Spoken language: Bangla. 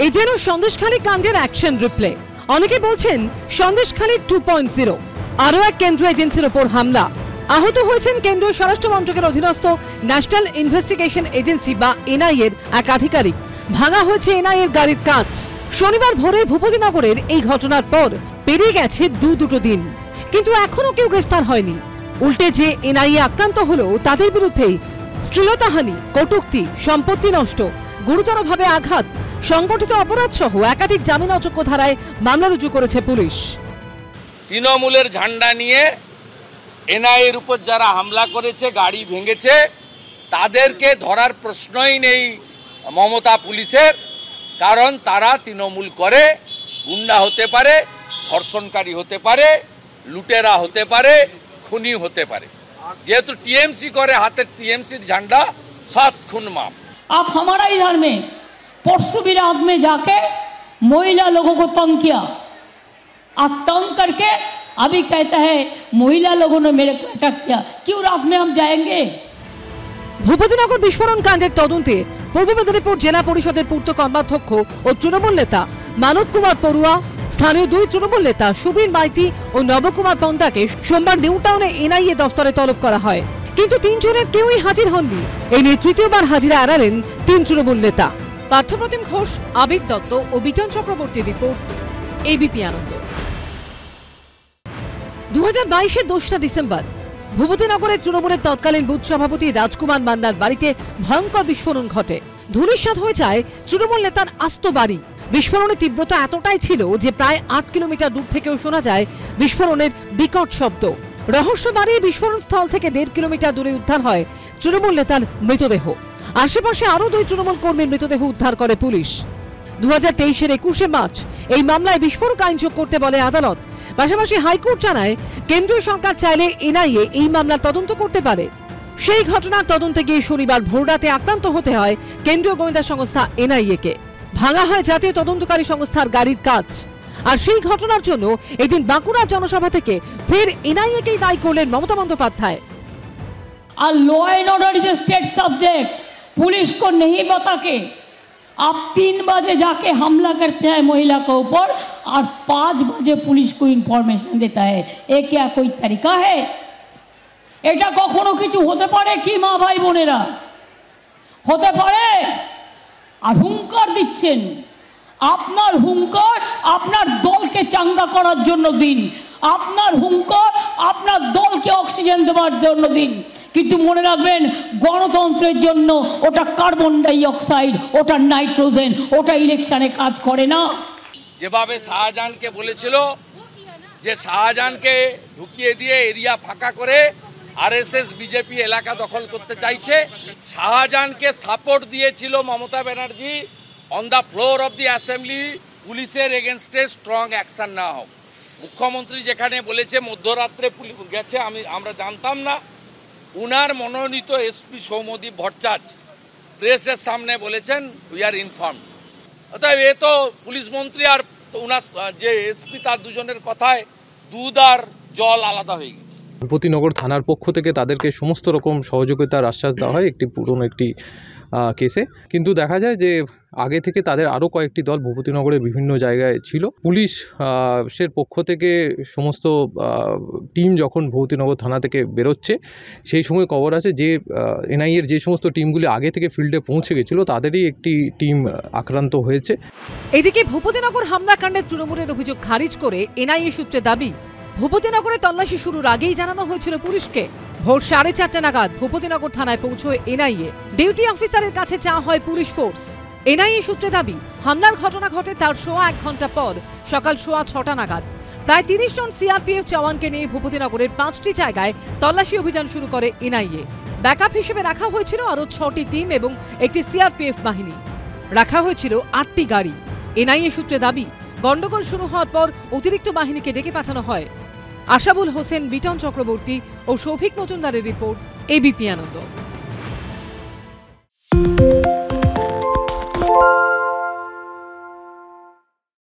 এই যেন সন্দেশখালী কাণ্ডের অ্যাকশন রিপ্লে। অনেকে বলছেন সন্দেশখালী 2.0। আরও এক কেন্দ্রীয় এজেন্সির ওপর হামলা। আহত হয়েছেন কেন্দ্রীয় স্বরাষ্ট্র মন্ত্রকের অধীনস্থ ন্যাশনাল ইনভেস্টিগেশন এজেন্সি বা এনআইএ এর এক আধিকারিক। ভাঙা হয়েছে এনআইএ এর গাড়ির কাঁচ। শনিবার ভোরে ভূপতিনগরের এই ঘটনার পর পেরিয়ে গেছে দুটো দিন, কিন্তু এখনো কেউ গ্রেফতার হয়নি। উল্টে যে এনআইএ আক্রান্ত হলো তাদের বিরুদ্ধেই শ্লীলতাহানি, কটূক্তি, সম্পত্তি নষ্ট, গুরুতরভাবে আঘাত, সংগঠিত অপরাধ সহ একাধিক জামিন অযোগ্য ধারায় মামলা রুজু করেছে পুলিশ। তৃণমূলের ঝান্ডা নিয়ে এনআইএর উপর যারা হামলা করেছে, গাড়ি ভেঙেছে, তাদেরকে ধরার প্রশ্নই নেই মমতা পুলিশের। কারণ তারা তৃণমূল করে, গুন্ডা হতে পারে, ধর্ষণকারী হতে পারে, লুটেরা হতে পারে, খুনি হতে পারে। যেহেতु टीएमसी करे, हाथे टीएमसी झंडा, 7 खून माफ। आप हमारा इधर में परसों भी रात में जाके महिला लोगों को तंग किया, और तंग करके अभी कहता है महिला लोगों ने मेरे को अटैक किया। क्यों रात में हम जाएंगे? ভূপতিনগর বিস্ফোরণ কাণ্ডের তদন্তে পূর্ব মেদিনীপুর জেলা পরিষদের পূর্ত কর্মাধ্যক্ষ ও তৃণমূল নেতা মানব কুমার পড়ুয়া, স্থানীয় 2 তৃণমূল নেতা সুবীর মাইতি ও নবকুমার পন্দাকে সোমবার নিউ টাউনে এনআইএ দফতরে তলব করা হয়, কিন্তু 3 জনের কেউই হাজির হননি। এই নিয়ে তৃতীয়বার হাজিরা এড়ালেন 3 তৃণমূল নেতা। পার্থপ্রতিম ঘোষ, আবির দত্ত ও বিটন চক্রবর্তী রিপোর্ট, এবিপি আনন্দ। 2022-এর 2রা ডিসেম্বর ভূপতিনগরের তৃণমূলের তৎকালীন বুথ সভাপতি রাজকুমার মান্নার বাড়িতে ভয়ঙ্কর বিস্ফোরণ ঘটে। ধূলিসাৎ হয়ে যায় তৃণমূল নেতার আস্ত বাড়ি। বিস্ফোরণের তীব্রতা এতটাই ছিল যে প্রায় 8 কিলোমিটার দূর থেকেও শোনা যায় বিস্ফোরণের বিকট শব্দ। রহস্য বাড়িয়ে বিস্ফোরণ স্থল থেকে 1.5 কিলোমিটার দূরে উদ্ধার হয় তৃণমূল নেতার মৃতদেহ। আশেপাশে আরও 2 তৃণমূল কর্মীর মৃতদেহ উদ্ধার করে পুলিশ। 2023-এর 21শে মার্চ এই মামলায় বিস্ফোরক আইন যোগ করতে বলে আদালত। পাশাপাশি হাইকোর্ট জানায় কেন্দ্রীয় সরকার চাইলে এনআইএ এই মামলার তদন্ত করতে পারে। সেই ঘটনার তদন্তে গিয়ে শনিবার ভোররাতে আক্রান্ত হতে হয় কেন্দ্রীয় গোয়েন্দা সংস্থা এনআইএ কে। ভাঙা হয় জাতীয় তদন্তকারী সংস্থার গাড়ির কাঁচ। আর সেই ঘটনার জন্য এদিন বাঁকুড়ার জনসভা থেকে ফের এনআইএ কেই দায়ী করলেন মমতা বন্দ্যোপাধ্যায়। और law and order is a state subject. Police को नहीं बता के आप 3 बजे जाके हमला करते हैं महिला के ऊपर, और 5 बजे पुलिस को इंफॉर्मेशन देता है। ये क्या कोई तरीका है? এটা কখনো কিছু হতে পারে কি মা ভাই বোনেরা? হতে পারে? আর হুঙ্কার দিচ্ছেন। আপনার হুঙ্কার আপনার দলকে চাঙ্গা করার জন্য দিন, আপনার হুঙ্কার আপনার দলকে অক্সিজেন দেওয়ার জন্য দিন, কিন্তু মনে রাখবেন গণতন্ত্রের জন্য ওটা কার্বন ডাই অক্সাইড, ওটা নাইট্রোজেন, ওটা ইলেকশনে কাজ করে না। যেভাবে শাহজাহানকে বলেছিল যে শাহজাহানকে ঢুকিয়ে দিয়ে এরিয়া ফাঁকা করে আরএসএস বিজেপি এলাকা দখল করতে চাইছে, শাহজাহানকে সাপোর্ট দিয়েছিল Mamata Banerjee on the floor of the assembly, পুলিশের এগেনস্টে স্ট্রং অ্যাকশন না হোক। মুখ্যমন্ত্রী যেখানে বলেছে মধ্যরাত্রে পুলিশ গেছে, আমরা জানতাম না, উনার মনোনীত এসপি সৌম্যদীপ ভট্টাচার্য প্রেসের সামনে বলেছেন উই আর ইনফর্মড। অতএব এ তো পুলিশ মন্ত্রী আর উনার যে এসপি তার দুজনের কথায় দুধ আর জল আলাদা হয়ে গেছে। ভূপতিনগর থানার পক্ষ থেকে তাদেরকে সমস্ত রকম সহযোগিতার আশ্বাস দেওয়া হয় একটি পুরনো একটি কেসে, কিন্তু দেখা যায় যে আগে থেকে তাদের আরও কয়েকটি দল ভূপতিনগরের বিভিন্ন জায়গায় ছিল। পুলিশের পক্ষ থেকে সমস্ত টিম যখন ভূপতিনগর থানা থেকে বেরোচ্ছে সেই সময় খবর আছে যে এনআইএর যে সমস্ত টিমগুলি আগে থেকে ফিল্ডে পৌঁছে গেছিলো তাদেরই একটি টিম আক্রান্ত হয়েছে। এদিকে ভূপতিনগর হামলাকাণ্ডের তৃণমূলের অভিযোগ খারিজ করে এনআইএ সূত্রে দাবি, ভূপতিনগরে তল্লাশি শুরুর আগেই জানানো হয়েছিল পুলিশকে। ভোর 4:30 নাগাদ ভূপতিনগর থানায় পৌঁছয় এনআইএ। ডিউটি অফিসারের কাছে চাওয়া হয় পুলিশ ফোর্স। এনআইএ সূত্রে দাবি, হামলার ঘটনা ঘটে তার 1.5 ঘন্টা পর সকাল 6:15 নাগাদ। প্রায় 30 জন সিআরপিএফ জওয়ানকে নিয়ে ভূপতিনগরের 5টি জায়গায় তল্লাশি অভিযান শুরু করে এনআইএ। ব্যাকআপ হিসেবে রাখা হয়েছিল আরও 6টি টিম এবং একটি সিআরপিএফ বাহিনী। রাখা হয়েছিল 8টি গাড়ি। এনআইএ সূত্রে দাবি, গন্ডগোল শুরু হওয়ার পর অতিরিক্ত বাহিনীকে ডেকে পাঠানো হয়। আশাবুল হোসেন, বিটন চক্রবর্তী ও সৌভিক মজুমদারের রিপোর্ট, এবিপি আনন্দ।